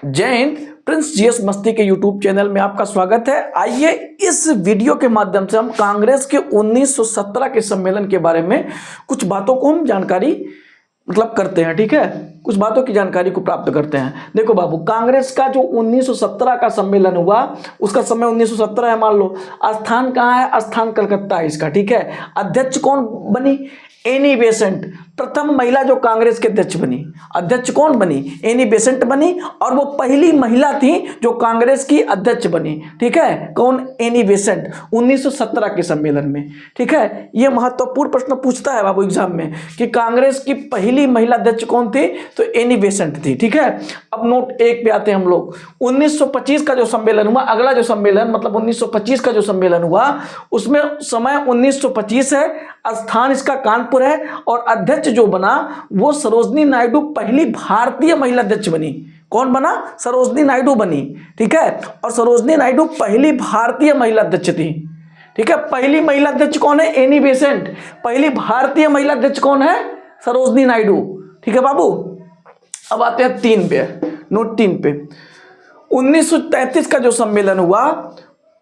जय Hind. Prince GS मस्ती के यूट्यूब चैनल में आपका स्वागत है। आइए इस वीडियो के माध्यम से हम कांग्रेस के 1917 के सम्मेलन के बारे में कुछ बातों को हम जानकारी करते हैं। ठीक है, कुछ बातों की जानकारी को प्राप्त करते हैं। देखो बाबू, कांग्रेस का जो 1917 का सम्मेलन हुआ उसका समय 1917 है, मान लो। स्थान कहाँ है? स्थान कलकत्ता है इसका। ठीक है, अध्यक्ष कौन बनी? एनी बेसेंट, प्रथम महिला जो कांग्रेस के अध्यक्ष बनी। अध्यक्ष कौन बनी? एनी बेसेंट बनी, और वो पहली महिला थी जो कांग्रेस की अध्यक्ष बनी। ठीक है, कौन? एनी बेसेंट, 1917 के सम्मेलन में। ठीक है, ये महत्वपूर्ण प्रश्न पूछता है बाबू एग्जाम में कि कांग्रेस की पहली महिला अध्यक्ष कौन थी? तो एनी बेसेंट थी। ठीक है, अब नोट एक पे आते हैं हम लोग। 1925 का जो सम्मेलन हुआ, अगला जो सम्मेलन 1925 का जो सम्मेलन हुआ उसमें समय 1925 है, स्थान इसका कानपुर है, और अध्यक्ष जो बना वो सरोजनी नायडू पहली भारतीय महिला अध्यक्ष बनी। कौन बना? सरोजनी नायडू बनी। ठीक है, और सरोजनी नायडू पहली भारतीय महिला अध्यक्ष थी। ठीक है, पहली महिला अध्यक्ष कौन है? Annie Besant. पहली भारतीय महिला अध्यक्ष कौन है? सरोजनी नायडू। ठीक है बाबू, अब आते हैं 3 पे, नोट 3 पे। 1933 का जो सम्मेलन हुआ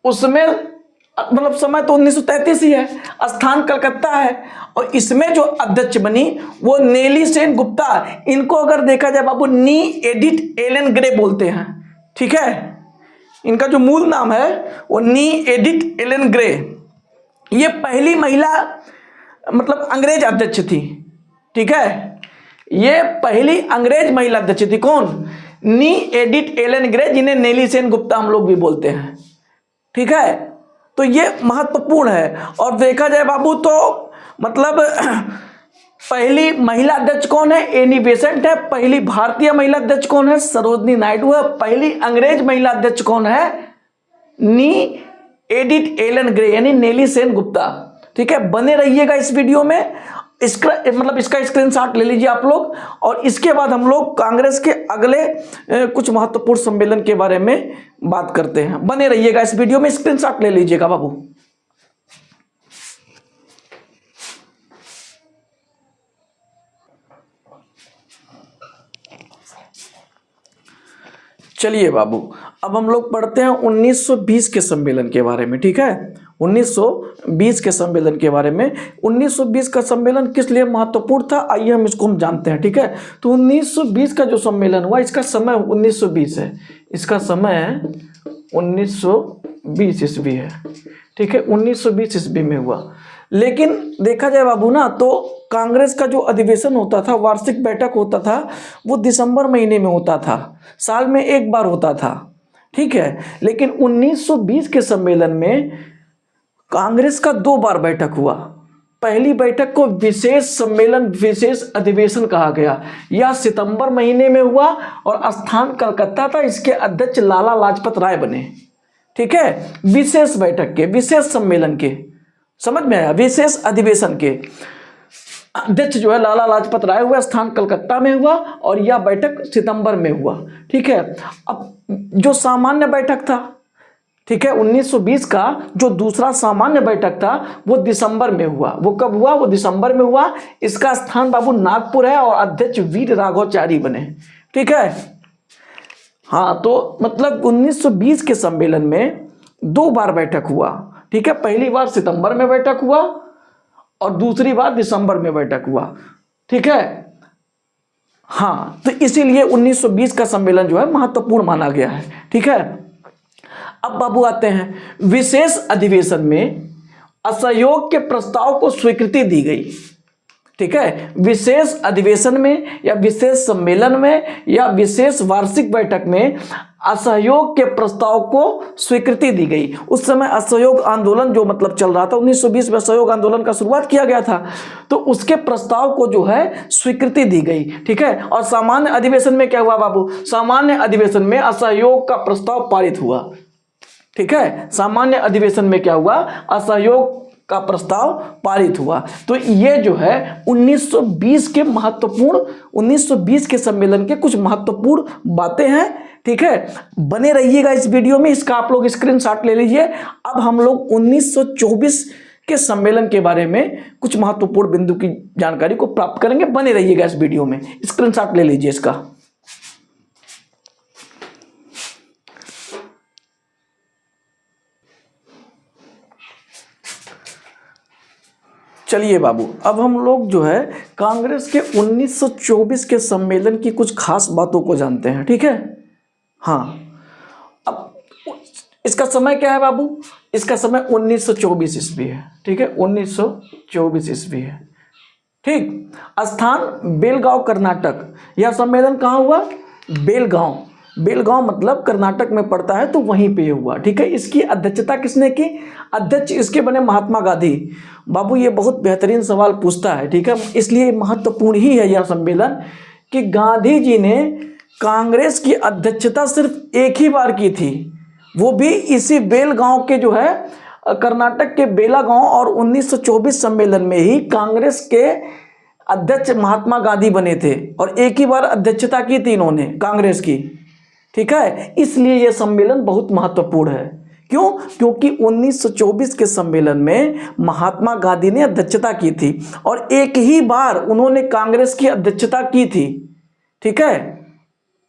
उसमें समय तो 1933 ही है, स्थान कलकत्ता है, और इसमें जो अध्यक्ष बनी वो नेली सेन गुप्ता। इनको अगर देखा जाए बाबू, नी एडिथ एलन ग्रे बोलते हैं। ठीक है, इनका जो मूल नाम है वो नी एडिथ एलन ग्रे। ये पहली महिला अंग्रेज अध्यक्ष थी। ठीक है, ये पहली अंग्रेज महिला अध्यक्ष थी। कौन? नी एडिथ एलन ग्रे, जिन्हें नेली सेन गुप्ता हम लोग भी बोलते हैं। ठीक है, तो ये महत्वपूर्ण है। और देखा जाए बाबू तो पहली महिला अध्यक्ष कौन है? एनी बेसेंट है। पहली भारतीय महिला अध्यक्ष कौन है? सरोजनी नायडू है। पहली अंग्रेज महिला अध्यक्ष कौन है? नी एडिथ एलन ग्रे, यानी नेली सेन गुप्ता। ठीक है, बने रहिएगा इस वीडियो में। इसका इसका स्क्रीनशॉट ले लीजिए आप लोग, और इसके बाद हम लोग कांग्रेस के अगले कुछ महत्वपूर्ण सम्मेलन के बारे में बात करते हैं। बने रहिएगा इस वीडियो में, स्क्रीनशॉट ले लीजिएगा बाबू। चलिए बाबू, अब हम लोग पढ़ते हैं 1920 के सम्मेलन के बारे में। ठीक है, 1920 के सम्मेलन के बारे में। 1920 का सम्मेलन किस लिए महत्वपूर्ण था, आइए हम इसको जानते हैं। ठीक है, तो 1920 का जो सम्मेलन हुआ इसका समय 1920 है। इसका समय 1920 ईस्वी है। ठीक है, 1920 ईस्वी में हुआ। लेकिन देखा जाए बाबू ना, तो कांग्रेस का जो अधिवेशन होता था, वार्षिक बैठक होता था, वो दिसंबर महीने में होता था, साल में एक बार होता था। ठीक है, लेकिन 1920 के सम्मेलन में कांग्रेस का 2 बार बैठक हुआ। पहली बैठक को विशेष सम्मेलन, विशेष अधिवेशन कहा गया। यह सितंबर महीने में हुआ और स्थान कलकत्ता था। इसके अध्यक्ष लाला लाजपत राय बने। ठीक है, विशेष बैठक के, विशेष सम्मेलन के, समझ में आया? विशेष अधिवेशन के अध्यक्ष जो है लाला लाजपत राय हुआ, स्थान कलकत्ता में हुआ, और यह बैठक सितंबर में हुआ। ठीक है, अब जो सामान्य बैठक था, ठीक है, 1920 का जो दूसरा सामान्य बैठक था वो दिसंबर में हुआ। वो कब हुआ? वो दिसंबर में हुआ। इसका स्थान बाबू नागपुर है, और अध्यक्ष वीर राघवाचारी बने। ठीक है, हाँ, तो 1920 के सम्मेलन में 2 बार बैठक हुआ। ठीक है, पहली बार सितंबर में बैठक हुआ और दूसरी बार दिसंबर में बैठक हुआ। ठीक है, हाँ, तो इसीलिए 1920 का सम्मेलन जो है महत्वपूर्ण माना गया है। ठीक है, अब बाबू आते हैं विशेष अधिवेशन में असहयोग के प्रस्ताव को स्वीकृति दी गई। ठीक है, विशेष अधिवेशन में या विशेष सम्मेलन में या विशेष वार्षिक बैठक में असहयोग के प्रस्ताव को स्वीकृति दी गई। उस समय असहयोग आंदोलन जो चल रहा था, 1920 में असहयोग आंदोलन का शुरुआत किया गया था, तो उसके प्रस्ताव को जो है स्वीकृति दी गई। ठीक है, और सामान्य अधिवेशन में क्या हुआ बाबू? सामान्य अधिवेशन में असहयोग का प्रस्ताव पारित हुआ। ठीक है, सामान्य अधिवेशन में क्या हुआ? असहयोग का प्रस्ताव पारित हुआ। तो ये जो है 1920 के महत्वपूर्ण, 1920 के सम्मेलन के कुछ महत्वपूर्ण बातें हैं। ठीक है, बने रहिएगा इस वीडियो में, इसका आप लोग स्क्रीनशॉट ले लीजिए। अब हम लोग 1924 के सम्मेलन के बारे में कुछ महत्वपूर्ण बिंदु की जानकारी को प्राप्त करेंगे। बने रहिएगा इस वीडियो में, स्क्रीनशॉट ले लीजिए इसका। चलिए बाबू, अब हम लोग जो है कांग्रेस के 1924 के सम्मेलन की कुछ खास बातों को जानते हैं, ठीक है। हाँ, अब इसका समय क्या है बाबू? इसका समय 1924 ईस्वी है, ठीक है, 1924 ईस्वी है, ठीक। स्थान बेलगांव कर्नाटक। यह सम्मेलन कहाँ हुआ? बेलगांव। बेलगांव मतलब कर्नाटक में पड़ता है, तो वहीं पे हुआ, ठीक है। इसकी अध्यक्षता किसने की? अध्यक्ष इसके बने महात्मा गांधी। बाबू ये बहुत बेहतरीन सवाल पूछता है, ठीक है, इसलिए महत्वपूर्ण ही है यह सम्मेलन कि गांधी जी ने कांग्रेस की अध्यक्षता सिर्फ एक ही बार की थी, वो भी इसी बेलगांव के जो है कर्नाटक के बेलागांव, और 1924 सम्मेलन में ही कांग्रेस के अध्यक्ष महात्मा गांधी बने थे और एक ही बार अध्यक्षता की थी इन्होंने कांग्रेस की, ठीक है। इसलिए यह सम्मेलन बहुत महत्वपूर्ण है। क्यों? क्योंकि 1924 के सम्मेलन में महात्मा गांधी ने अध्यक्षता की थी और एक ही बार उन्होंने कांग्रेस की अध्यक्षता की थी, ठीक है।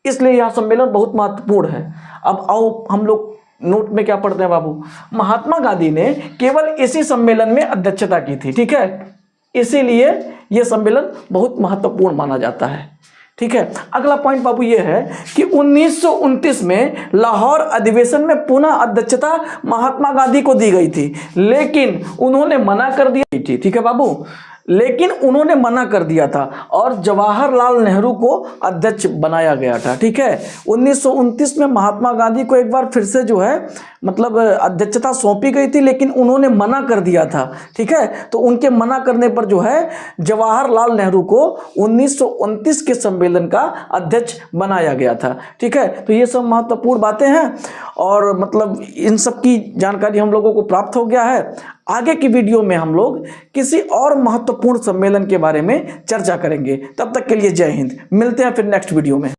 इसलिए यह सम्मेलन बहुत महत्वपूर्ण है। अब आओ हम लोग नोट में क्या पढ़ते हैं बाबू? महात्मा गांधी ने केवल इसी सम्मेलन में अध्यक्षता की थी, ठीक है, इसीलिए यह सम्मेलन बहुत महत्वपूर्ण माना जाता है, ठीक है। अगला पॉइंट बाबू ये है कि 1929 में लाहौर अधिवेशन में पुनः अध्यक्षता महात्मा गांधी को दी गई थी, लेकिन उन्होंने मना कर दिया थी, ठीक है बाबू, लेकिन उन्होंने मना कर दिया था और जवाहरलाल नेहरू को अध्यक्ष बनाया गया था, ठीक है। 1929 में महात्मा गांधी को एक बार फिर से जो है मतलब अध्यक्षता सौंपी गई थी, लेकिन उन्होंने मना कर दिया था, ठीक है। तो उनके मना करने पर जो है जवाहरलाल नेहरू को 1929 के सम्मेलन का अध्यक्ष बनाया गया था, ठीक है। तो ये सब महत्वपूर्ण बातें हैं और मतलब इन सब की जानकारी हम लोगों को प्राप्त हो गया है। आगे की वीडियो में हम लोग किसी और महत्वपूर्ण सम्मेलन के बारे में चर्चा करेंगे। तब तक के लिए जय हिंद। मिलते हैं फिर नेक्स्ट वीडियो में।